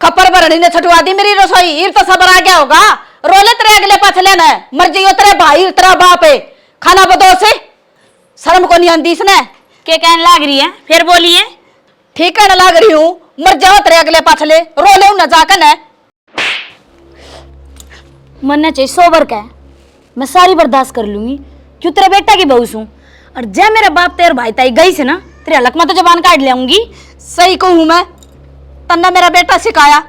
खप्पर भरणी ने छटवा दी मेरी रसोई। ईर तो सबर आ गया होगा। रोले तेरे अगले पछले न मर जाइयो तेरे भाई तेरा बाप है। खाना बदो से शर्म को नहीं आंदी इसने। क्या कहने लग रही है? फिर बोलिए। ठीक कहने लग रही हूँ, मर जाओ तेरे अगले पछले। रोले न जाकर न मरना चाहिए सोबर का। मैं सारी बर्दाश्त कर लूंगी क्यों तेरे बेटा की बहू हूं। और जब मेरा बाप तेरे भाई ताई गई से ना तेरे हलक में तो जबान काट लाऊंगी। सही कहूँ मैं, तन्ने मेरा बेटा सिखाया।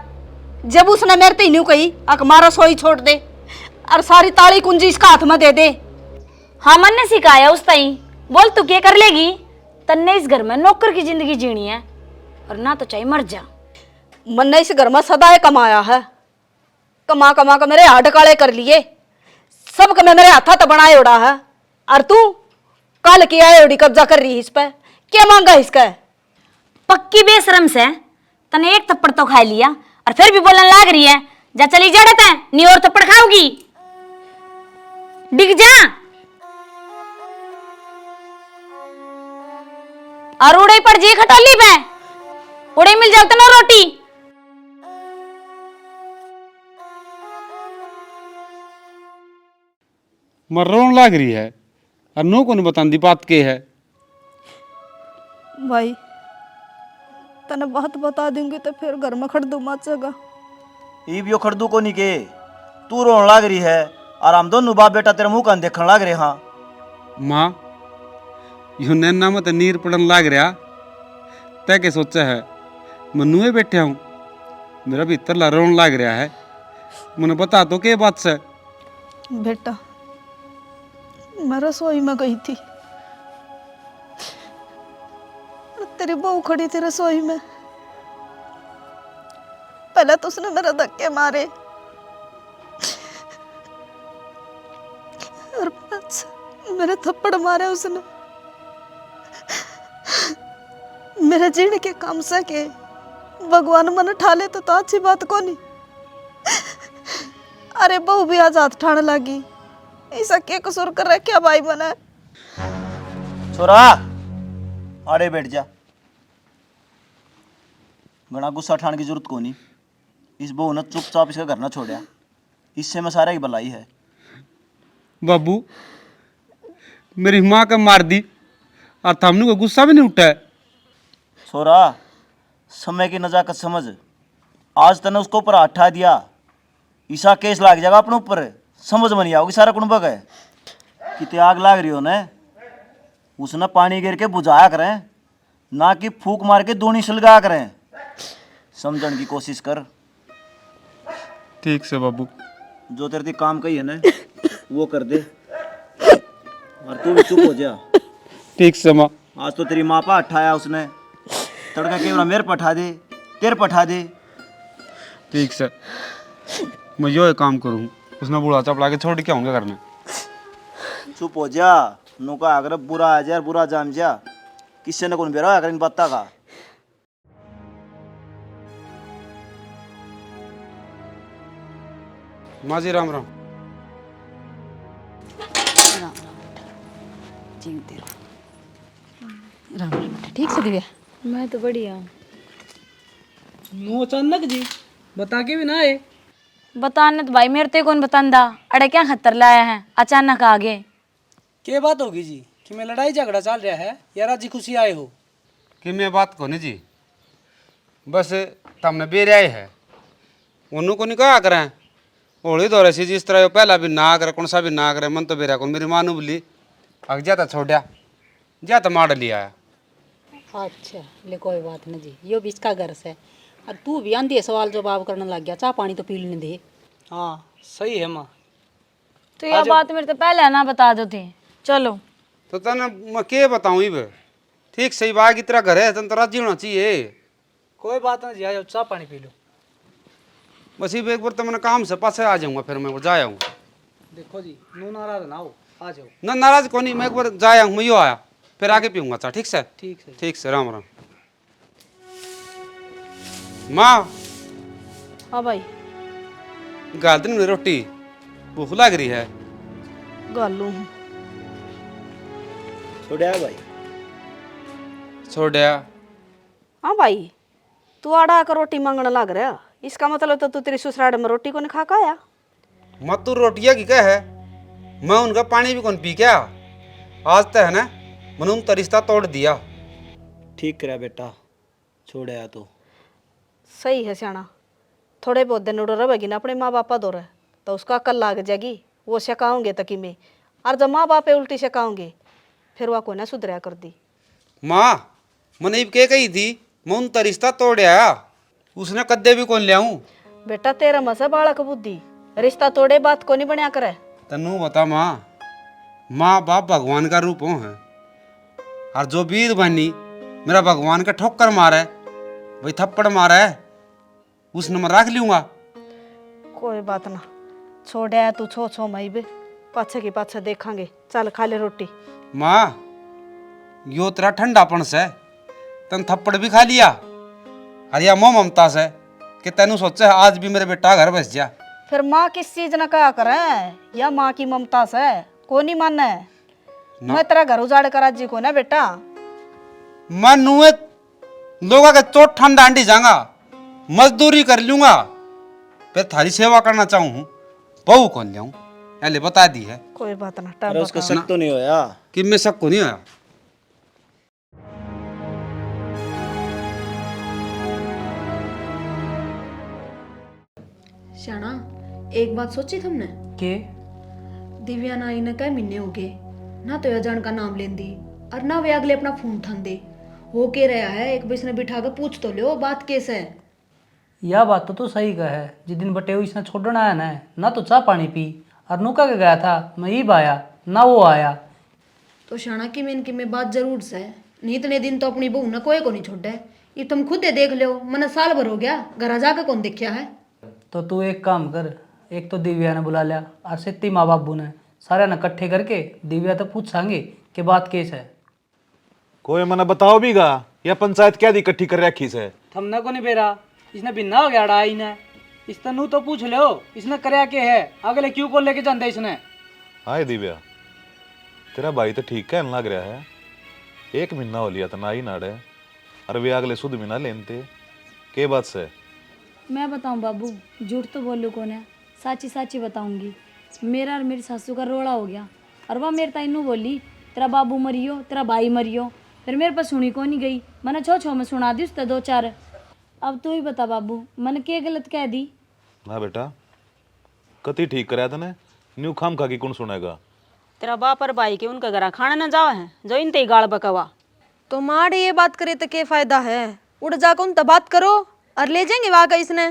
जब उसने मेरे ते न्यू कही अकमारा सोई छोड़ दे और सारी ताली कुंजी इसका हाथ में दे दे। हाँ मन ने सिखाया उस ताई। बोल तू क्या कर लेगी? तन्ने इस घर में नौकर की जिंदगी जीनी है और ना तो चाहे मर जा। मन ने इस घर में सदा कमाया है, कमा कमा कर मेरे हाथ काले कर लिए। सब में मेरे हाथा तो बनाए उड़ा है। और तू कल की आए उड़ी कब्जा कर रही है इस पे। क्या मांगा इसका? पक्की बेशरम से तने एक थप्पड़ तो खा लिया और फिर भी बोलने लग रही है जा चली जड़त है नी और थप्पड़ खाओगी। डिग जा और उड़े पड़ जी खटोली पे उड़े मिल जाता ना रोटी। मर्रों लग रही है और नो को बतांदी बात के है। भाई तने बात बता दूंगी तो फिर घर में खड़दू मचेगा। यो खड़दू को नहीं के तू रोन लाग रही है और हम दोनों बाप बेटा तेरे मुंह कान देखने लाग रहे। हाँ माँ यो नैना में तो नीर पड़न लाग रहा। तय के सोचा है मनुए बैठे हूँ मेरा भीतर ला रोन लाग रहा है। मैंने बता तो के बात से। बेटा मैं रसोई में गई थी, तेरी बहू खड़ी थी रसोई में। पहले तो उसने मेरा धक्के मारे और बस मेरे थप्पड़ मारे उसने। मेरे जीने के काम से के भगवान मन ठा ले तो अच्छी बात को नहीं। अरे बहू भी आज हाथ ठाने लगी। ऐसा क्या कसूर कर रहा है क्या भाई बना? छोरा आड़े बैठ जा। घना गुस्सा ठान की जरूरत को नहीं। इस बहू ने चुपचाप इसका घर ना छोड़ा। इससे मैं सारे की भलाई है। बाबू मेरी माँ का मार दी और थामनू को गुस्सा भी नहीं उठा है। छोरा समय की नजाकत समझ। आज तने उसको ऊपर हटा दिया ईसा केस लाग जाएगा अपने ऊपर। समझ में नहीं आओगी सारा कुंभ है कितने आग लाग रही हो ने। उसने पानी गिर के बुझाया करें ना कि फूक मार के दोनी सुलगा करें। समझने की कोशिश कर। ठीक से बाबू जो तेरे से काम कही है ना वो कर दे और तू भी चुप हो जा। ठीक से माँ। आज तो तेरी माँ पर उठाया उसने। तड़का केवड़ा मेरे पठा दे तेरे पठा दे। ठीक से मैं यो काम करूँ। उसने बूढ़ा चपला के छोड़ के आऊँगा घर में। चुप हो जा। नुका अगर बुरा आ जाए बुरा जाम जा किससे न कौन बेरा अगर इन बत्ता का। माँ जी राम राम। राम ठीक से दिव्या? मैं तो बढ़िया। नो अचानक जी बता के भी ना आए। बताने तो भाई मेरे ते कौन बतांदा। अड़े क्या खतर लाया है अचानक आगे। क्या बात होगी जी कि मैं लड़ाई झगड़ा चल रहा है या राजी खुशी आए हो? कि मैं बात को नहीं जी बस तमने बेरे आए है उन्हों को नहीं कहा करें होली दौरे से जिस तरह पहला भी ना करे कौन सा भी ना करे मन तो बेरा कौन मेरी मानू बोली अग जाता छोड़ा जाता मार लिया। अच्छा ले कोई बात नहीं जी, यो भी इसका घर से। और तू भी आंधी सवाल जवाब करने लग गया। चाह पानी तो पी लेने दे। हाँ सही है माँ। तो यह बात मेरे तो पहले ना बता दो थे। चलो तो तने मैं के बताऊँ इब ठीक सही बात की तरह घर है तन तो राजी होना चाहिए। कोई बात नहीं जी आ जाओ चाह पानी पी लो। बस एक बार तो मैंने काम से पास आ जाऊँगा फिर मैं वो जा आऊँगा। देखो जी नू नाराज ना हो आ जाओ। ना नाराज कौन नहीं मैं एक बार जा आऊँ मैं यो आया फिर आगे पीऊँगा चाह। ठीक से ठीक से राम राम। माँ हाँ भाई गाल दिन में रोटी भूख लग रही है। गालू छोड़या भाई छोड़ दिया। हाँ भाई तू आड़ा आकर रोटी मांगने लग रहा इसका मतलब तो तू तेरी ससुराल में रोटी को नहीं खा का आया। मत तू रोटिया की क्या है, मैं उनका पानी भी कौन पी क्या। आज तो है ना मैंने उनका रिश्ता तोड़ दिया। ठीक करा बेटा, छोड़ आया तो। सही है सियाना, थोड़े बहुत दिन उड़ रहेगी ना अपने माँ बापा दो तो उसका अकल लाग जाएगी। वो सिखाओगे तकी में, और जब माँ बाप उल्टी सिखाओगे फिर वह को ना सुधरा कर दी। माँ मैंने क्या कही थी, मैं उनका रिश्ता तोड़ आया, उसने कद्दे भी कौन लियाऊं। बेटा तेरा मसा बालक बुद्धि, रिश्ता तोड़े बात को नहीं बनया करे। तनु बता माँ, माँ बाप भगवान का रूप हो है, और जो वीर बनी मेरा भगवान का ठोकर मारा है, वही थप्पड़ मारा है, उसने मैं रख लूंगा। कोई बात ना, छोड़ आया तू छो छो मई भी पाछे की पाछे देखांगे। चल खा ले रोटी। माँ यो तेरा ठंडापन से तन थप्पड़ भी खा लिया, और या मोह ममता से कि तेनू सोचे आज भी मेरे बेटा घर बस जा। फिर माँ किस चीज न कहा करे, या माँ की ममता से को नहीं माने। मैं तेरा घर उजाड़ कर जी को ना बेटा। मैं नुए लोगों के चोट ठंडा अंडी जाऊंगा, मजदूरी कर लूंगा, फिर थारी सेवा करना चाहूँ, बहू कौन जाऊँ पहले बता दी है। कोई बात ना, अरे टाइम उसका शक तो नहीं होया? कि मैं सबको नहीं आया। शाना, एक बात सोची तुमने के दिव्या नाई ने कई महीने हो गए ना तो अजान का नाम लेंदी और ना वे अगले अपना फोन उठान दे। हो के रहा है, एक बिस ने बिठा के पूछ तो लो बात कैसे है। यह बात तो तू सही कहा है। जिस दिन बटेऊ इसने छोड़ना आया ना तो चाह पानी पी, और नुका के गया था मैं ईब आया ना वो आया। तो शाना की में बात जरूर से नहीं इतने दिन तो अपनी बहू ने कोई को नहीं छोड़ा है। ये तुम खुद ही देख लो, मैंने साल भर हो गया घर जाकर कौन देखा है। तो तू एक काम कर, एक तो दिव्या ने बुला लिया और सित्ती माँ बाबू ने सारे ने इकट्ठे करके दिव्या तो पूछांगे कि बात कैसे है। कोई मना बताओ भी गा, या पंचायत क्या दी इकट्ठी कर रखी से। थमने को नहीं बेरा, इसने बिन्ना हो गया डाई ने। इस तनु तो पूछ लो इसने करया के है, अगले क्यों को लेके जाते इसने। हाय दिव्या, तेरा भाई तो ठीक कहने लग रहा है। 1 महीना हो लिया तो ना ही नाड़े, और वे अगले शुद्ध महीना लेनते के बात से। मैं बताऊं बाबू, झूठ तो बोलू कौन है, साची साची बताऊंगी। मेरा और मेरी सासू का रोड़ा हो गया, और वह मेरे ताइनू बोली तेरा बाबू मरियो, तेरा भाई मरियो। फिर मेरे पास सुनी को नहीं गई, मैंने छो में सुना दी उसने 2-4। अब तू ही बता बाबू, मैंने क्या गलत कह दी। ना बेटा, कति ठीक कराया तने, न्यू खाम खा की कौन सुनेगा। तेरा बाप और भाई के उनका घर खाना न जावा है जो इन ते गाल बकवा। तो माड़ ये बात करे तो क्या फायदा है, उड़ जाकर उन बात करो और ले जाएंगे वहां का इसने।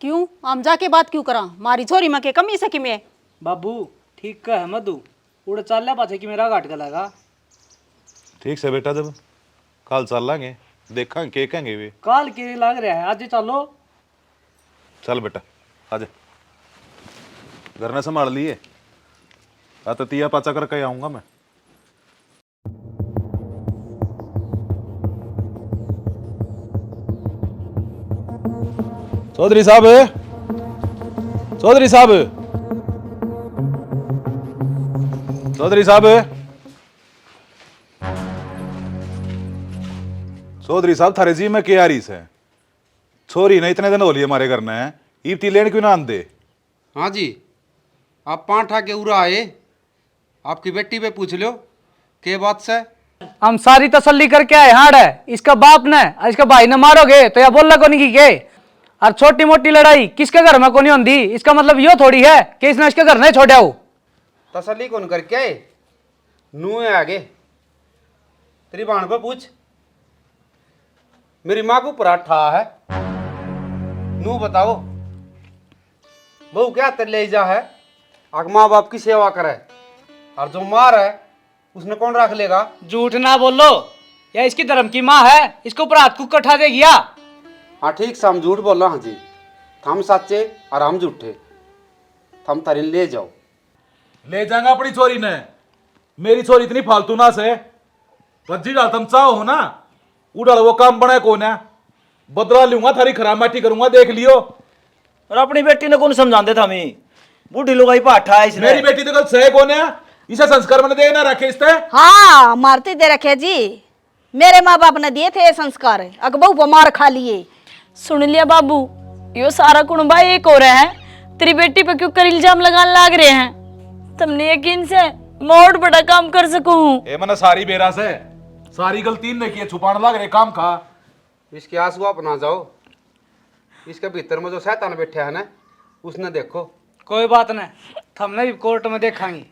क्यों हम जाके बात क्यों करा, मारी छोरी में के कमी सकी में। बाबू ठीक का है मधु, उड़ चाल लिया पाछे कि मेरा घाट गलागा। ठीक से बेटा, जब कल चल लांगे देखा के कहेंगे वे। काल के लग रहा है, आज चलो। चल बेटा आजा, घर ने संभाल लिए, तिया पाचा करके आऊंगा मैं। चौधरी साहब, चौधरी साहब, चौधरी साहब, चौधरी साहब थारे जी में के आ रही से छोरी ने इतने दिन हो लिए हमारे घर में, ईप्ती लेन क्यों ना आंदे। हाँ जी, आप पांठा के उरा आए, आपकी बेटी पे पूछ लो के बात से। हम सारी तसल्ली करके आए हाड़ है, इसका बाप ने और इसका भाई ने मारोगे तो या बोलना को नहीं की के। और छोटी मोटी लड़ाई किसके घर में को नहीं होती, इसका मतलब यो थोड़ी है कि इसने इसके घर नहीं छोड़ा हो। तसल्ली कौन करके आए, नू है आगे तेरी बहन पे पूछ। मेरी माँ को पराठा है, नू बताओ बहू क्या तेरे ले जा है, आग माँ बाप की सेवा करे, और जो मार है उसने कौन रख लेगा। झूठ ना बोलो, या इसकी धर्म की माँ है, इसको ऊपर हाथ कुक उठा देगी। हाँ ठीक से हम झूठ बोल रहा हाँ जी, थम सच्चे और हम झूठे, थम तारी ले जाओ। ले जाएंगा अपनी छोरी ने, मेरी छोरी इतनी फालतू ना से रज्जी डाल तुम चाहो हो ना, उड़ाल वो काम बने कौन है, बदला लूंगा थारी खराब माटी करूंगा देख लियो। और अपनी बेटी ने कौन समझाते था हमें, बूढ़ी लोग पाठा है इसने। मेरी बेटी तो कल सह कौन है, इसे संस्कार मैंने दे ना रखे इससे। हाँ मारते दे रखे जी, मेरे माँ बाप ने दिए थे ये संस्कार, अकबू वो मार खा लिए। सुन लिया बाबू, यो सारा कुणबा एक हो रहा है, तेरी बेटी पे क्यों कर इल्जाम लगाने लाग रहे हैं? तुमने यकीन से मैं और बड़ा काम कर सकूं? ए मना सारी बेरा से सारी गलती ने की छुपाने लग रहे काम का। इसके आंसू आप ना जाओ, इसके भीतर में जो शैतान बैठा है ना उसने देखो। कोई बात नहीं, हमने भी कोर्ट में देखांगे।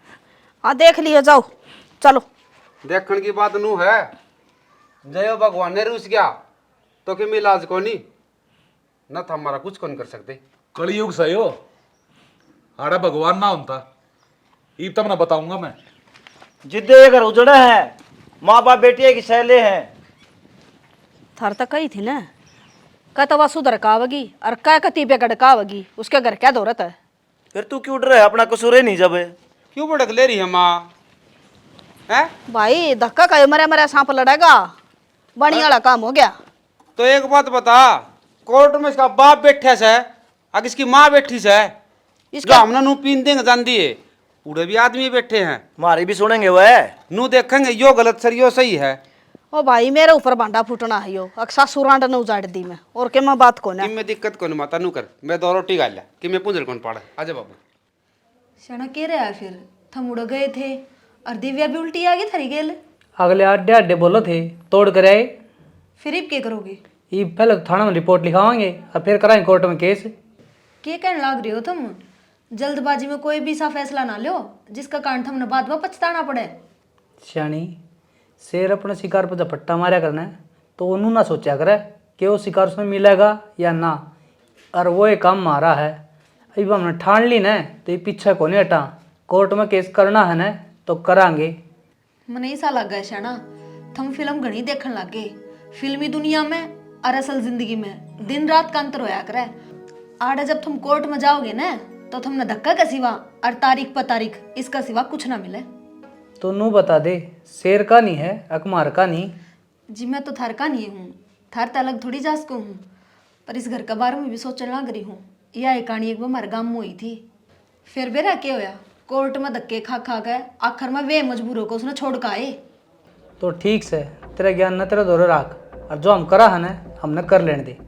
हाँ देख लियो, जाओ चलो। देखने की बात नू है, जयो भगवान ने रूस गया तो कि मिलाज को नहीं न था, हमारा कुछ कौन कर सकते। कलयुग सही हो, हाड़ा भगवान ना होता ईब तब ना बताऊंगा मैं। जिद्दे ये घर उजड़ा है, माँ बाप बेटिया की सैले हैं। थार तक कही थी ना, कतवा सुधर कावगी और कै कती पे गड़कावगी, उसके घर क्या दौरत है। फिर तू क्यों डर है? अपना कसूर है नहीं जब है। क्यों भड़क ले रही है माँ? है भाई धक्का का मरे मरे सांप लड़ेगा, बनी वाला काम हो गया। तो एक बात बता, कोर्ट में इसका बाप बैठा से अगर इसकी माँ बैठी से, इसका हमने नू पीन देंगे जान दिए, पूरे भी आदमी बैठे हैं, हमारी भी सुनेंगे वह। नू देखेंगे यो गलत सर यो सही है। ओ भाई मेरे ऊपर भांडा फूटना है यो, अक्सा सुरांड न उजाड़ दी मैं, और के मैं बात को ना। कि मैं दिक्कत कौन माता नू कर, मैं दो रोटी गा लिया कि मैं पुंजल कौन पाड़ा। आजा बाबू। शना कह रहा है फिर थम उड़ गए थे और दिव्या भी उल्टी आ गई थारी गेल। अगले अड्डे अड्डे बोलो थे, तोड़ कर आए। फिर अब क्या करोगे? ये पहले थाना में रिपोर्ट लिखावाएंगे और फिर कराएंगे कोर्ट में केस। क्या कहने लाग रहे हो तुम? जल्दबाजी में कोई भी सा फैसला ना लो जिसका कारण तुमने बाद में पछताना पड़े। श्यानी, शेर अपने शिकार पर जब पट्टा मारा करना है तो उन्होंने ना सोचा करे कि वो शिकार उसमें मिलेगा या ना, और वो एक काम मारा है। अब हमने ठान ली ना तो ये पीछे को नहीं हटा, कोर्ट में केस करना है ना तो करांगे। मने ऐसा लग गया शाना, थम फिल्म घनी देखने लग गए। फिल्मी दुनिया में और असल जिंदगी में दिन रात का अंतर होया करे। आड़े जब तुम कोर्ट में जाओगे ना तो तुमने धक्का का सिवा और तारीख पर तारीख इसका सिवा कुछ ना मिले। तो नू बता दे, शेर का नहीं है अकमार का नहीं? जी मैं तो थार का नहीं हूँ, थार तो अलग थोड़ी जास को हूँ, पर इस घर के बारे में भी सोचने लग रही हूँ। यह एक कहानी एक बार हमारे गाँव में हुई थी। फिर बेरा क्या होया, कोर्ट में धक्के खा खा गए, आखिर में वे मजबूर होकर उसने छोड़ कर आए। तो ठीक से तेरा ज्ञान न तेरा दौरे राख, और जो हम करा है ना हमने कर लेने दे।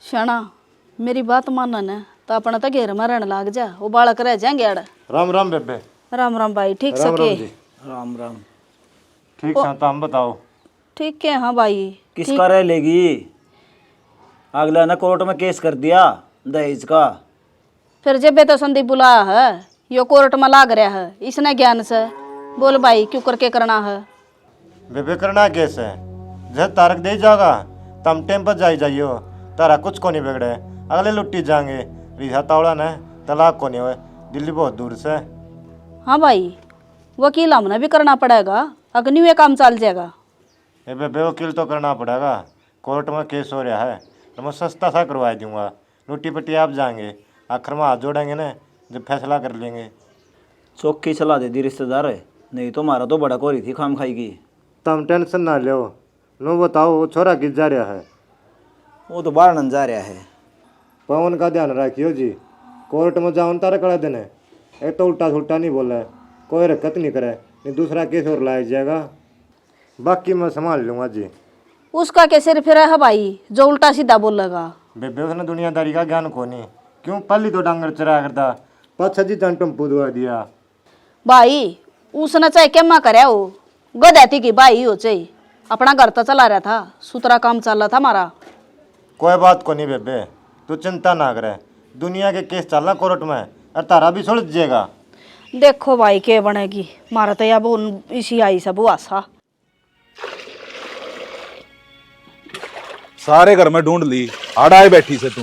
शाना मेरी बात मानना न तो अपना तो घेर में रहने लाग जा, वो बालक रह जाएंगे अड़। राम राम बेबे। राम राम भाई, ठीक राम सके? राम जी। राम राम। ठीक है, तो हम बताओ। ठीक है। हाँ भाई किसका रह लेगी? अगला ने कोर्ट में केस कर दिया दहेज का। फिर जब तो संदीप बुलाया है, यो कोर्ट में लाग रहा है, इसने ज्ञान से बोल भाई क्यों करके करना है। बेबे करना कैसे है, जब तारक दे जाएगा तम टेम पर जाइयो, तारा कुछ को नहीं बिगड़े। अगले लुट्टी जाएंगे, रिहा तावड़ा ने तलाक को नहीं हुए, दिल्ली बहुत दूर से। हाँ भाई वकील हमने भी करना पड़ेगा, अग्नि में काम चल जाएगा। ए बेबे वकील तो करना पड़ेगा, कोर्ट में केस हो रहा है तो मैं सस्ता सा करवा दूंगा। लुट्टी पट्टी आप जाएंगे, आखिर में हाथ जोड़ेंगे ना जब फैसला कर लेंगे। चौकी सलाह दे दी रिश्तेदार है, नहीं तो हमारा तो बड़ा कोरी थी खाम खाएगी। तम टेंशन ना लो, नो बताओ वो छोरा किस जा रहा है? वो तो बाहर न जा रहा है। पवन का ध्यान रखियो जी, कोर्ट में जाओ तारा कड़ा देने, एक तो उल्टा सुल्टा नहीं बोले, कोई हरकत नहीं करे, नहीं दूसरा केस और लाया जाएगा। बाकी मैं संभाल लूँगा जी। उसका के सिर फिर है भाई जो उल्टा सीधा बोलेगा। बेबे उसने दुनियादारी का ज्ञान को नहीं, क्यों पहली तो डांगर चरा करता, पाँच छजी टन पुदवा दिया। भाई उसने चाहे क्या करे, वो गधैती की भाई हो चाहिए, अपना घर तो चला रहा था, सुतरा काम चल रहा था हमारा। कोई बात को नहीं बेबे, तू चिंता ना करे, दुनिया के केस चलना कोर्ट में और तारा भी सुलझ जाएगा। देखो भाई के बनेगी, मारा तो अब इसी आई सब आशा। सारे घर में ढूंढ ली, आड़ाए बैठी से तू।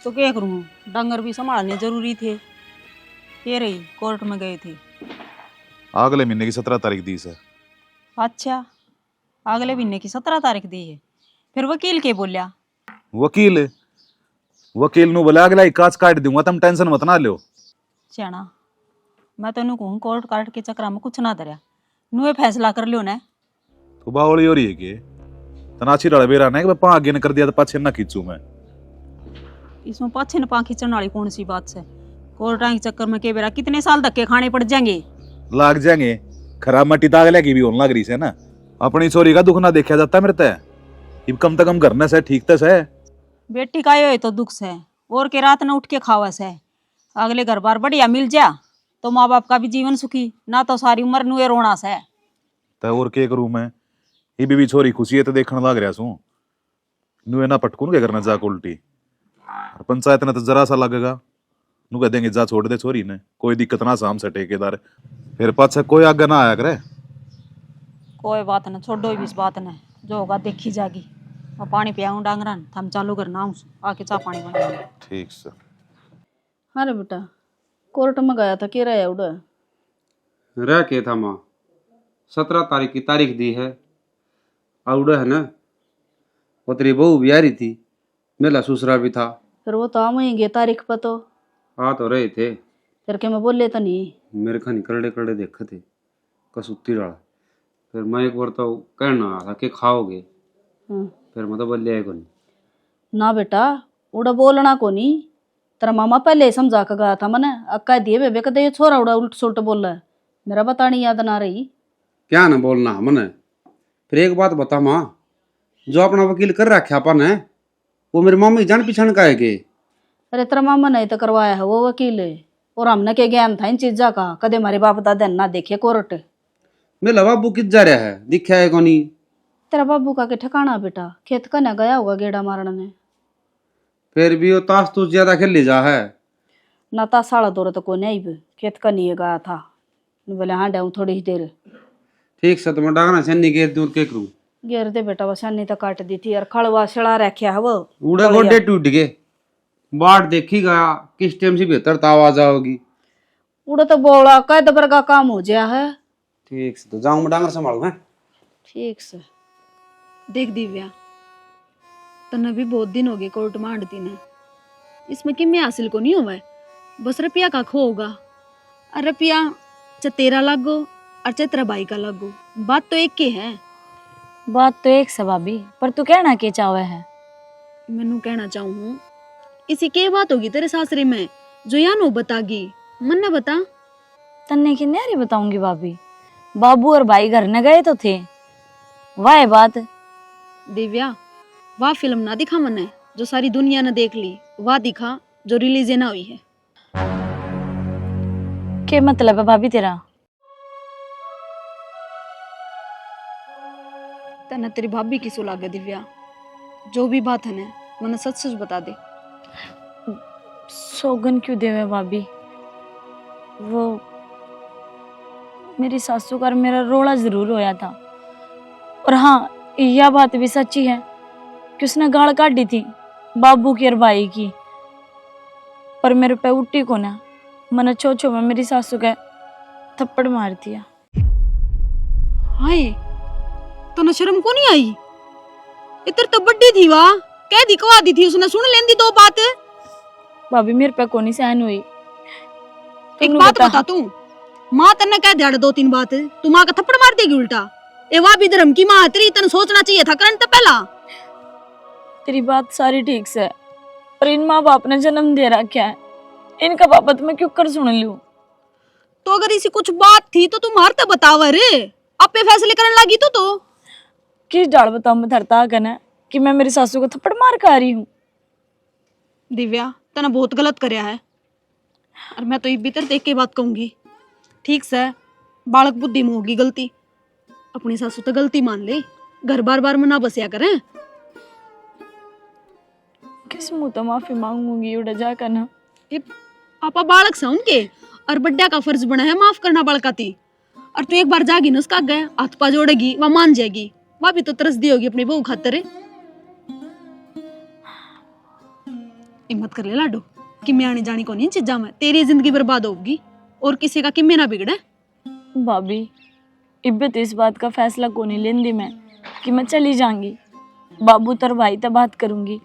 तो क्या करूँ, डंगर भी संभालने जरूरी थे। ये रही कोर्ट में गए थे। अगले महीने की 17 तारीख दी से। अच्छा, अगले महीने की 17 तारीख दी है। फिर वकील के बोलिया? वकील नु बोला अगला ही काच काट दूंगा, तुम टेंशन मत ना लो। चना मैं तेन कहूँ कोर्ट काट के चक्कर में कुछ ना धरिया, नुए फैसला कर लियो ना। तो बावली हो रही है कि तनाची रड़ बेरा ना कि पा आगे न कर दिया तो पाछे ना खींचू मैं। इसमें पाछे न पा खींचने वाली कौन सी बात है? कोर्टा के चक्कर में के बेरा कितने साल धक्के खाने पड़ जाएंगे। लाग जाएंगे, खराब मट्टी दागले की भी होने लग रही है ना। अपनी छोरी का दुख ना देखा जाता मेरे ते, इब कम से कम घर से ठीक तो है। बेटी का ये तो दुख है, और के रात न उठ के खावा है। अगले घर बार बढ़िया मिल जा तो माँ बाप का भी जीवन सुखी, ना तो सारी उम्र नुए रोना से। तो और के करूं मैं, ये भी छोरी खुशी है तो देखने लग रहा सू। नुए ना पटकून के करना जाक उल्टी, पंचायत ने तो जरा सा लगेगा, नु कह देंगे जा छोड़ दे छोरी ने, कोई दिक्कत ना साम से ठेकेदार, फिर पाछे कोई आगे ना आया करे। कोई बात न, छोड़ो इस बात ने, जो होगा देखी जागी। मैं पानी पियाऊं डांगरा, थम चालू करना हूँ, आके चाह पानी बना। ठीक सर। अरे बेटा कोर्ट में गया था, के रहा उड़ा? रह के था माँ, 17 तारीख की तारीख दी है। आउड़ा है ना, वो तेरी बहू भी आ रही थी, मेला ससुरा भी था। फिर वो तो हम ही गए तारीख पर, तो आ तो रहे थे, फिर के मैं बोले तो नहीं। मेरे खानी करड़े करड़े देखे थे कसुत्ती डाला। फिर मैं एक बार तो कहना आया था कि खाओगे, फिर मैं तो बोले आए को नहीं। ना बेटा उड़ा बोलना को नहीं, तेरा मामा पहले ही समझा के गया था मैंने, अक्का दिए बेबे कदे ये छोरा उड़ा उल्ट सुल्ट बोल रहा है, मेरा बतानी याद ना रही। क्या ना बोलना मने। फिर एक बात बता माँ, जो अपना वकील कर रखा अपन है, वो मेरे मामी जान पिछाण का है के? अरे तेरा मामा नहीं तो करवाया है वो वकील, और हमने के ज्ञान था इन चीजा का, कदे हमारे बाप दादा ना देखे कोर्ट। मेरा बाबू कित जा रहा है, दिखा है कोनी? तेरा बाबू का के ठिकाना बेटा, खेत कने गया होगा गेड़ा मारने ने। फिर भी वो ताश तूस ज्यादा खेल ले जा है ना ता साला दौर तो को नहीं, खेत कनी गया था, बोले हाँ डाऊं थोड़ी ही देर। ठीक से तो मैं डांगना छन्नी घेर दूर के करूं। घेर दे बेटा, वो छन्नी तो काट दी थी, और खड़वा छड़ा रखा है वो। उड़े गोडे टूट गए, बाट देखीगा किस टाइम से बेहतर तो आवाज आओगी। उड़ा तो बोला कह दबर का काम हो गया है। ठीक से तो जाऊं मैं डांगर संभालू है। ठीक से। देख दिव्या, तन्ने भी बहुत दिन हो गए कोर्ट में आंटती ने, इसमें किम्मे हासिल को नहीं हुआ है, बस रुपया का खो होगा। और रुपया चाहे तेरा लागो और चाहे तेरा भाई का लागो, बात तो एक की है। बात तो एक से भाभी, पर तू कहना के चाहे है? मैनू कहना चाहूँ इसी के बात होगी तेरे सासरे में जो या नो बतागी, मन न बता। तन्ने की न्यारी बताऊंगी भाभी, बाबू और भाई घर न गए तो थे, वाह बात। दिव्या वाह फिल्म ना दिखा मने जो सारी दुनिया ने देख ली, वाह दिखा जो रिलीज ना हुई है। के मतलब है भाभी तेरा? तना तेरी भाभी की सुलागे दिव्या, जो भी बात है ना मने सच सच बता दे। सौगन क्यों देवे भाभी? वो मेरी सासू का मेरा रोड़ा जरूर होया था, और हाँ यह बात भी सच्ची है कि उसने गाल काट दी थी बाबू की और भाई की, पर मेरे पे उठी को ना, मैंने छो में मेरी सासू का थप्पड़ मार दिया। हाय तो शर्म को नहीं आई? इतर तो बड्डी थी वाह, कह दी कवा दी थी उसने, सुन लेंदी दो बात। भाभी मेरे पे कोनी सहन हुई। एक बात बता तू, माँ तन्ने कह दिया 2-3 बात, तू माँ का थप्पड़ मार देगी उल्टा? ए वाह भी धर्म की माँ तेरी, तन सोचना चाहिए था करंट पहला। तेरी बात सारी ठीक से, पर इन माँ बाप ने जन्म दे रखा है, इनका बाबत मैं क्यों कर सुन लूं? तो अगर इसी कुछ बात थी तो तुम हर तो बतावा रे, अपने फैसले करने लगी तो किस डाल बताऊं मैं धरता कहना कि मैं मेरी सासू को थप्पड़ मार कर आ रही हूँ? दिव्या तने बहुत गलत करया है, और मैं तो ये भीतर देख के बात कहूंगी। ठीक से बालक बुद्धि में होगी गलती, अपनी सासू तो गलती मान ले, घर बार बार में ना बसिया करें। किस मुंह तो माफी मांगूंगी उड़ा जा करना। आपा बालक से उनके, और बड्डा का फर्ज बना है माफ करना बालकाती। और तू एक बार जागी ना उसका गए हाथ पा जोड़ेगी, वह मान जाएगी, वह भी तो तरस दी होगी अपनी बहू खातर। हिम्मत कर ले लाडो, कि मैं आनी जानी को नहीं चीजा में, तेरी जिंदगी बर्बाद होगी और किसी का किम्मे ना बिगड़े। भाभी इब्बत इस बात का फैसला को नहीं लेंदी मैं कि मैं चली जाऊंगी, बाबू तर भाई तब बात करूंगी,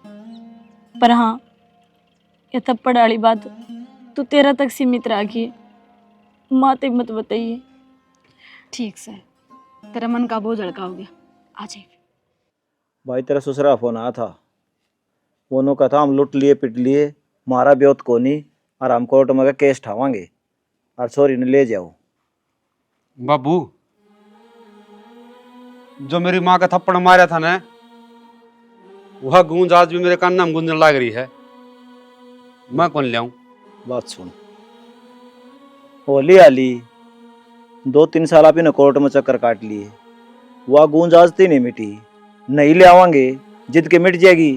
पर हाँ ये थप्पड़ वाली बात तू तेरा तक सीमित रखिए, माँ तक मत बताइए। ठीक से तेरा मन का बोझ हल्का हो गया, आ जाए। भाई तेरा ससुरा फोन आया था, वो कहा हम लुट लिए पिट लिए, मारा ब्योत को नहीं, और हम कोर्ट में केस ठावांगे और छोरी ने ले जाओ। बाबू, जो मेरी माँ का थप्पड़ मारा था ना, वह गूंज आज भी मेरे कान में गूंजने लग रही है। मैं कौन ले आऊं? बात सुन, होली आली 2-3 साल आप ने कोर्ट में चक्कर काट लिए, वह गूंज आज ती नहीं मिटी, नहीं ले आवांगे जिद के मिट जाएगी,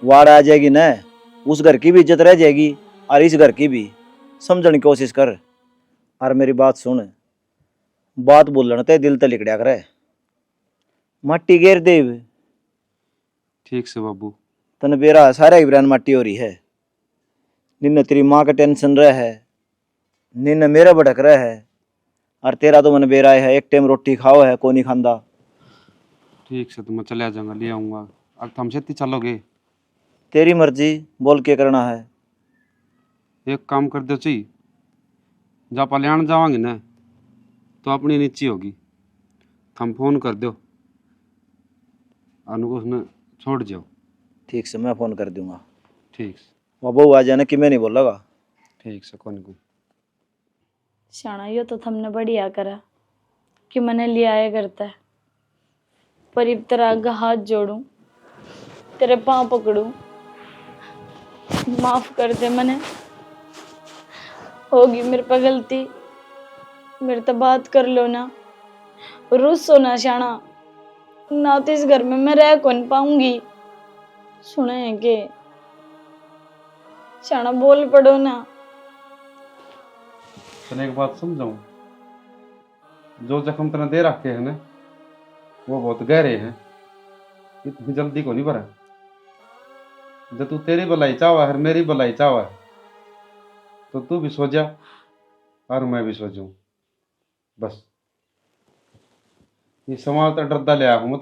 वाड़ आ जाएगी न, उस घर की भी इज्जत रह जाएगी और इस घर की भी। समझने की कोशिश कर और मेरी बात सुन, बात बोलने ते दिल ते लिखड़ा करे, मट्टी घेर देव। ठीक से बाबू। तने बेरा सारा इब्रान मट्टी हो रही है, निन्न तेरी माँ का टेंशन रह है, निन्न मेरा भटक रहा है, और तेरा तो मन बेरा है, एक टाइम रोटी खाओ है को नहीं खांदा। ठीक से तो मैं चले जाऊंगा, ले आऊंगा। अब तुम छेती चलोगे? तेरी मर्जी, बोल के करना है। एक काम कर दो ची, जब पल्याण जावांगे ना तो अपनी नीची होगी, हम फोन कर दो अनु को उसने छोड़ जाओ। ठीक से मैं फोन कर दूंगा। ठीक से। वह बहू आ जाने कि मैं नहीं बोलेगा। ठीक से कौन को। शाना यो तो थमने बढ़िया करा कि मने ले आया करता है, पर इब तेरा आगे हाथ जोड़ूं, तेरे पाँव पकड़ूं, माफ कर दे मने, होगी मेरे पे गलती, मेरे तो बात कर लो ना, रुस्सो ना शाना, ना तो इस घर में मैं रह कौन पाऊंगी। सुने हैं के शाना बोल पड़ो ना। तने एक बात समझाऊं, जो जख्म तने दे रखे हैं ना वो बहुत गहरे हैं, इतनी जल्दी को नहीं भरा। जब तू तेरी भलाई चाहवा है, मेरी भलाई चाहवा है, तो तू भी सो जा और मैं भी सो जाऊं। बस ये समाज तो डरदा ले आया हूं मत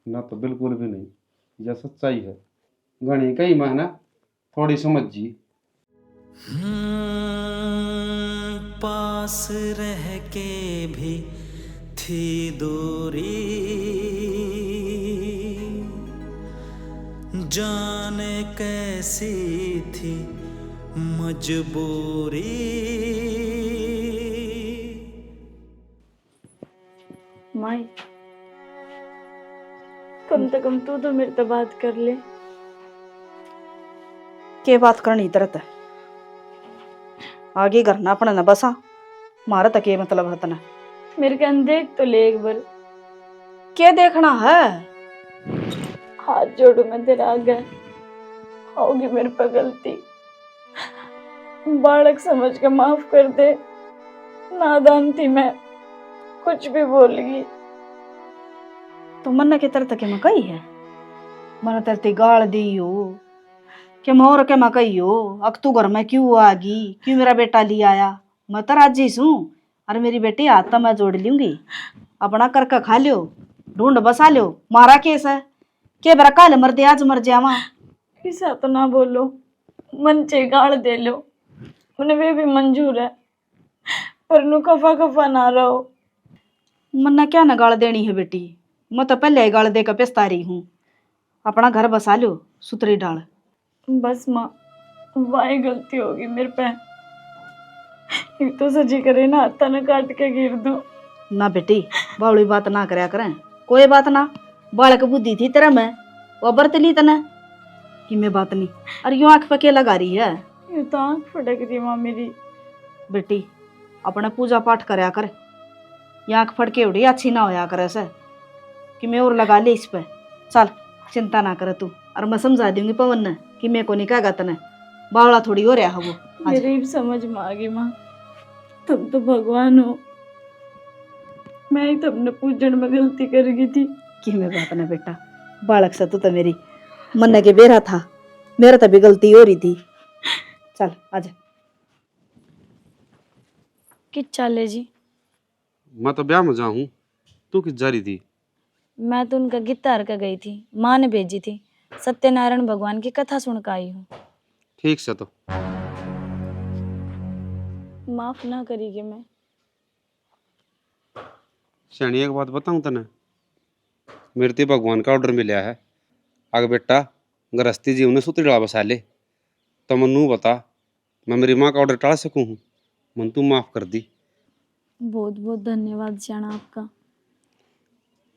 ना, तो बिल्कुल भी नहीं, यह सच्चाई है। घनी कहीं मैं ना थोड़ी समझ जी। पास रह के भी थी दूरी, जाने कैसी थी मजबूरी। माई कम से कम तू तो मेरे से बात कर ले। के बात करनी तरत है, आगे करना अपना न बसा, मारा तक ये मतलब है तना। मेरे कन देख तो ले एक बार। क्या देखना है? हाथ जोड़ू मैं तेरे आगे, होगी मेरे पे गलती, बालक समझ के माफ कर दे, नादान थी मैं, कुछ भी बोल गई। तो मन के तरत के मैं कही है, मन तरती गाल दी हो कि मोर के मैं कही हो, अक तू घर में क्यों आ गई, क्यों मेरा बेटा ले आया। मैं तो राजी हूँ, और मेरी बेटी हाथ तो मैं जोड़ लूंगी, अपना करके खा लियो, ढूंढ बसा लियो, मारा केस है के बरा काल मर दे आज मर जावा। ऐसा तो ना बोलो, मन चे गाल दे लो, मैंने वे भी मंजूर है, पर नु खफा खफा ना रहो। मन्ना क्या न गाल देनी है बेटी, मैं तो पहले ही गाल दे के पिस्ता रही हूँ, अपना घर बसा लो, सुतरी डाल। बस माँ वाही गलती होगी मेरे पे, एक तो सजी करे ना तन काट के गिर दूं। ना बेटी बावड़ी बात ना करया करें, कोई बात ना, बालक बुद्धि थी तेरा मैं, वो बरत ली तना कि मैं बात नहीं, और यूं आंख पके लगा रही है। ये तो आँख फटक रही माँ मेरी। बेटी अपना पूजा पाठ करया कर, ये आंख फटके उड़ी अच्छी ना होया करे से कि मैं और लगा ले इस पे। चल चिंता ना करे तू, और मैं समझा दूंगी पवन ने कि मैं को नहीं कहेगा तने, बावड़ा थोड़ी हो रहा है वो। मेरी भी समझ में आ गई माँ, तुम तो भगवान हो, मैं ही तुमने पूजन में गलती कर गई थी। कि मैं बात ना बेटा, बालक से तू तो मेरी मन के बेरा था, मेरा तो भी गलती हो रही थी। चल आजा। किस चाले जी? मैं तो ब्याह में जाऊं, तू किस जा रही थी? मैं तो उनका गीता हर का गई थी, माँ ने भेजी थी, सत्यनारायण भगवान की कथा सुन कर आई हूँ। ठीक से। तो माफ ना करेगी मैं। शनी एक बात बताऊं तने, मेरे ते भगवान का ऑर्डर मिला है। अगर बेटा गृहस्थी जीवन में सूत्री डाला बसा ले तो मनु बता मैं मेरी माँ का ऑर्डर टाल सकूँ हूँ। मन तू माफ कर दी। बहुत बहुत धन्यवाद श्याणा आपका।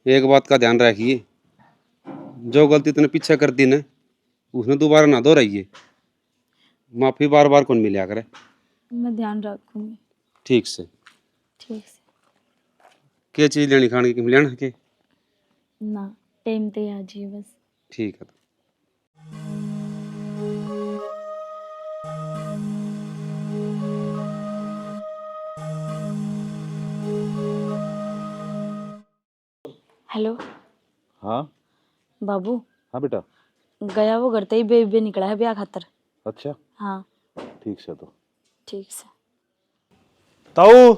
एक बात का ध्यान रखिए, जो गलती तूने पीछे कर दी ना उसने दोबारा ना दोहराइए। माफी बार बार कौन मिला करे। मैं ध्यान रखूंगी। ठीक से। ठीक से क्या चीज लेनी खाने की लेना के ना टाइम ते आ जाइए बस। ठीक है। हेलो हाँ बाबू, हाँ बेटा। गया वो घर ते ही बेबे निकला है ब्याह खातर। अच्छा हाँ ठीक से। तो ठीक से। ताऊ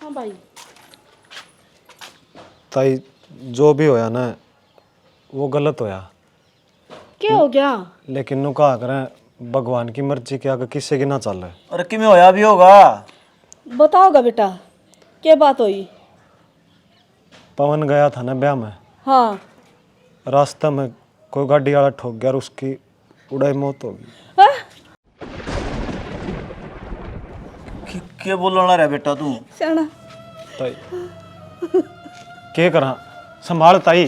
हाँ भाई। ताई जो भी होया ना वो गलत होया, क्या हो गया? लेकिन नु कहा करें भगवान की मर्जी के आगे किससे की ना चल। अरे किमें होया भी होगा। बताओगा बेटा क्या बात हुई? पवन गया था ना ब्याह में, हाँ। रास्ते में कोई गाड़ी वाला ठोक गया और उसकी उड़ाई मौत हो गई। क्या बोलना रहा बेटा तू? श्याणा ताई के करा संभाल ताई।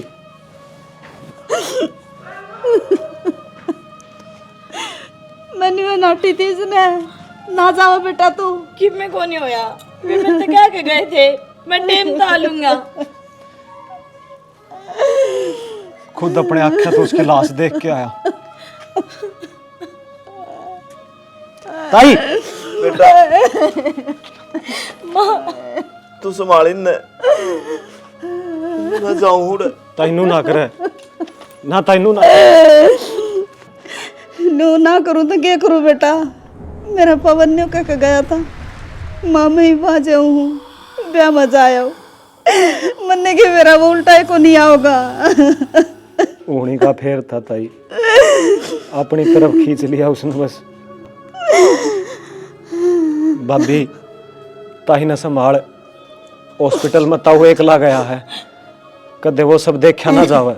मैंने नाटी थी इसने ना जाओ बेटा तू। कि मैं को नहीं होया, वे मैं तो क्या के गए थे, मैं टाइम तो आ लूंगा। खुद अपने आँखें तो उसकी लाश देख के आया। ताई बेटा तू संभाल इन मैं जाऊं हुड़। ताइनू ना करे ना, ताइनू ना। नो ना करूँ तो क्या करूँ बेटा? मेरा पवन ने कह के गया था माँ मैं ही बाजे हूँ ब्याह मजा आया हो मन्ने के मेरा वो उल्टा को नहीं आओगा। उन्हीं का फेर था ताई, अपनी तरफ खींच लिया उसने बस। भाभी ताही न संभाल, हॉस्पिटल में ताऊ एकला गया है, कदे वो सब देखा ना जावे।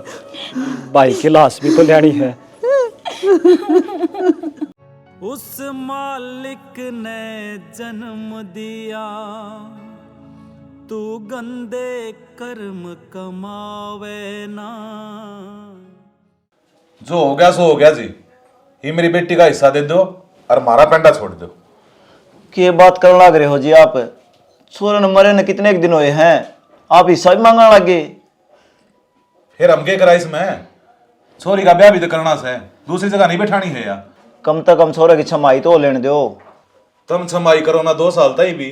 भाई की लाश भी तो लेनी है। उस मालिक ने जन्म दिया तू गंदे कर्म कमावे ना। जो हो गया सो हो गया जी। ये मेरी बेटी का हिस्सा दे दो और हमारा पेंडा छोड़ दो। के बात करने लग रहे हो जी आप? सूरन मरे ने कितने दिन हुए हैं, आप हिस्सा भी मांगने लगे। फिर हम क्या करा इसमें? छोरी का ब्याह भी तो करना से, दूसरी जगह नहीं बैठानी है यार। कम से कम छोरे की छमाई तो लेने दो। तुम छमाई करो ना 2 साल तक भी,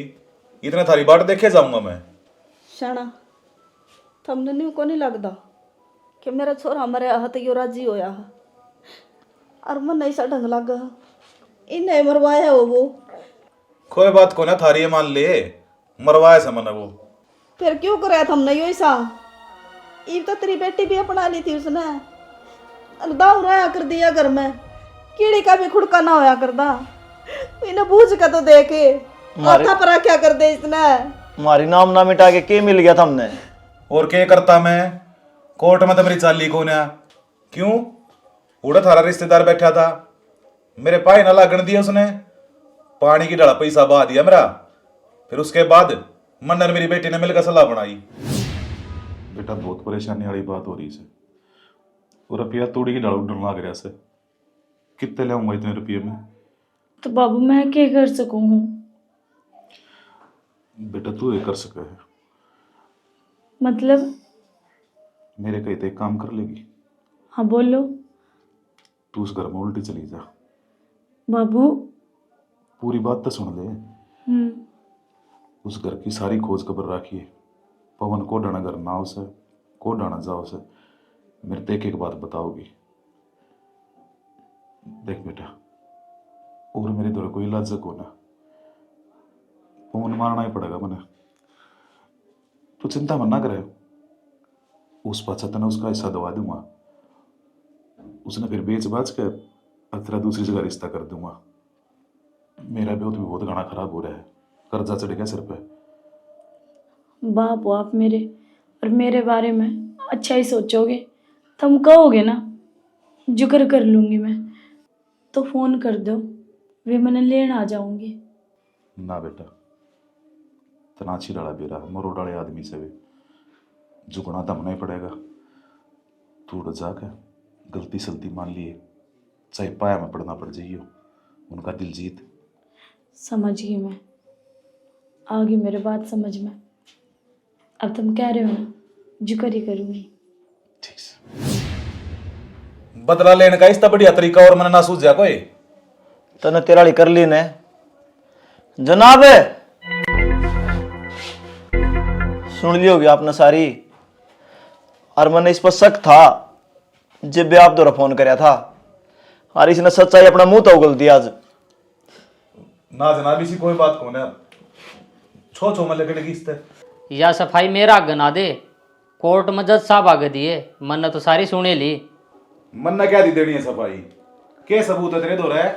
इतने थारी बाट देखे जाऊंगा मैं। शाना थमने नहीं को नहीं लगता कि मेरा छोरा हमारे हाथ यो राजी होया है और मन ऐसा ढंग लग इन्हें मरवाया हो वो। कोई बात को ना थारी ये मान ले, मरवाए से मन वो। फिर क्यों कराया थमने यो ऐसा? ईब तो तेरी बेटी भी अपना ली थी उसने, दाऊ रहा कर दिया घर में, कीड़ी का भी खुड़का ना होया करदा। इन्हें बूझ का तो देखे माथा पर क्या कर दे इसने। हमारी नाम ना मिटा के के मिल गया था हमने। और क्या करता मैं? कोर्ट में तो मेरी चाली को ना क्यों उड़ा थारा रिश्तेदार बैठा था, मेरे पाए ना लागण दिया उसने, पानी की डला पैसा बहा दिया मेरा। फिर उसके बाद मन्नर मेरी बेटी ने मिलकर सलाह बनाई। बेटा बहुत परेशानी वाली बात हो रही है। और रुपया तोड़ी की डाल उड़न लग रहा से, कितने लाऊंगा इतने रुपये में? तो बाबू मैं क्या कर सकूं हूँ? बेटा तू ये कर सके है, मतलब? मेरे कहीं तो एक काम कर लेगी। हाँ बोलो। तू उस घर में उल्टी चली जा। बाबू पूरी बात तो सुन ले। उस घर की सारी खोज खबर रखिए, पवन को डाना घर ना उसे को डाना जाओ उसे, मेरे तो एक बात बताओगी। देख बेटा, और मेरे द्वारा कोई इलाज को ना, पवन मारना ही पड़ेगा मैंने। तू चिंता मत ना करे, उस पाछा तना उसका हिस्सा दवा दूंगा। उसने फिर बेच बाच के तेरा दूसरी जगह रिश्ता कर दूंगा। मेरा भी बहुत घना खराब हो रहा है, कर्जा चढ़ गया सिर पे। बाप हो आप मेरे, और मेरे बारे में अच्छा ही सोचोगे। तुम कहोगे ना, जुक्र कर लूँगी मैं। तो फ़ोन कर दो, वे मैंने लेने आ जाऊँगी। ना बेटा, तनाची डाला बेरा मरो डाले आदमी से भी झुकना दमना ही पड़ेगा। तू उड़ जाकर गलती सलती मान लिए, चाहे पाया में पड़ना पड़ जाइयो, उनका दिल जीत। समझ गई मैं, आ गई मेरे बात समझ में। अब तुम कह रहे हो ना, जुक्र ही करूँगी। ठीक से बदला लेने का इसका बढ़िया तरीका और मैंने ना सूझा कोई। तने तेराली कर ली ने जनाब, सुन ली होगी आपने सारी। और मैंने इस पर शक था जब भी आप द्वारा फोन कराया था, और इसने सच्चाई अपना मुंह तो उगल दिया आज। ना जनाब इसी कोई बात कौन है, छो छो में लगेगी इससे। या सफाई मेरा गना दे, कोर्ट में जज साहब आगे दिए, मन ने तो सारी सुने ली। मन ने क्या दी देनी है सफाई, के सबूत है तेरे दो रहे।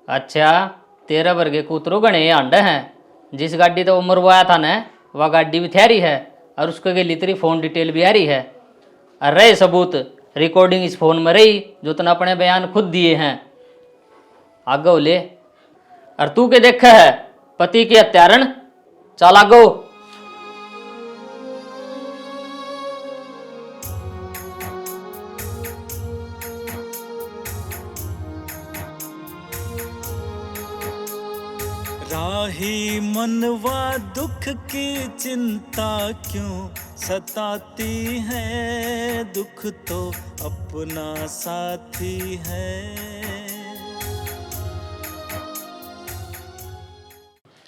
अच्छा, तेरह वर्गे कूतरो गणे अंडे हैं। जिस गाड़ी तो वो मरवाया था ना, वह गाड़ी भी थेरी है, और उसके लिए तेरी फोन डिटेल भी आ रही है। और रहे सबूत, रिकॉर्डिंग इस फोन में रही जो तूने अपने बयान खुद दिए हैं। आगो ले, और तू के देखा है पति के हत्यारण, चल आगो। राही मनवा दुख की चिंता क्यों सताती है, दुख तो अपना साथी है।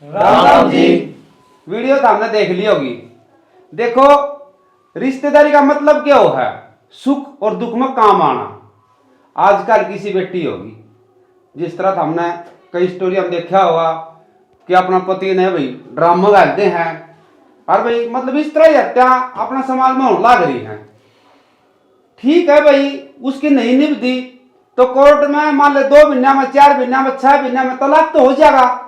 राम जी, वीडियो तो हमने देख ली होगी। देखो, रिश्तेदारी का मतलब क्या हो है, सुख और दुख में काम आना। आजकल किसी बेटी होगी, जिस तरह हमने कई स्टोरी हम देखा होगा कि अपना पति ने भाई ड्रामा गाते हैं, और भाई मतलब इस तरह हत्या अपना समाज में होने लग रही है। ठीक है भाई, उसकी नहीं निभती तो कोर्ट में मान ले 2 महीना में, 4 महीना में, 6 महीना में तलाक तो हो जाएगा।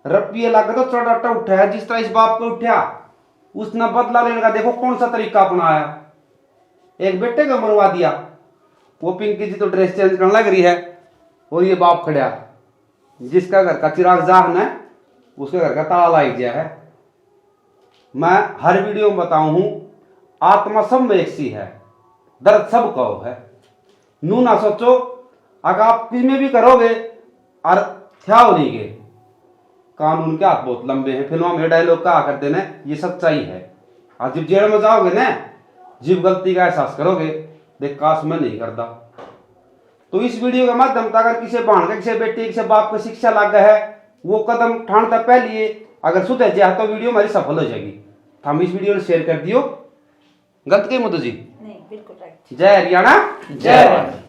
रपिए लग तो चढ़ा उठा है, जिस तरह इस बाप को उठा, उसने बदला लेने का देखो कौन सा तरीका अपनाया। एक बेटे को मरवा दिया, वो पिंकी जी तो ड्रेस चेंज करने लग रही है, और ये बाप खड़ा जिसका घर का चिराग जाहन है, उसके घर का ताला लाग गया है। मैं हर वीडियो में बताऊं हूं, आत्मा सब में एक सी है, दर्द सब को है। नू ना सोचो, अगर आप किसमें भी करोगे और क्या नहीं गे, कानून के हाथ बहुत लंबे हैं। फिल्मों में डायलॉग कहा करते ना, ये सच्चाई है। और जब जेल में जाओगे ना, जब गलती का एहसास करोगे, देख काश मैं नहीं करता। तो इस वीडियो के माध्यम से अगर किसी बहन का, किसी बेटी, किसी बाप को शिक्षा लग है, वो कदम ठानता पहले अगर सुधर जाए तो वीडियो हमारी सफल हो जाएगी। तो हम इस वीडियो को शेयर कर दियो। गलत के मुद्दे जी नहीं, बिल्कुल राइट। जय हरियाणा, जय भारत।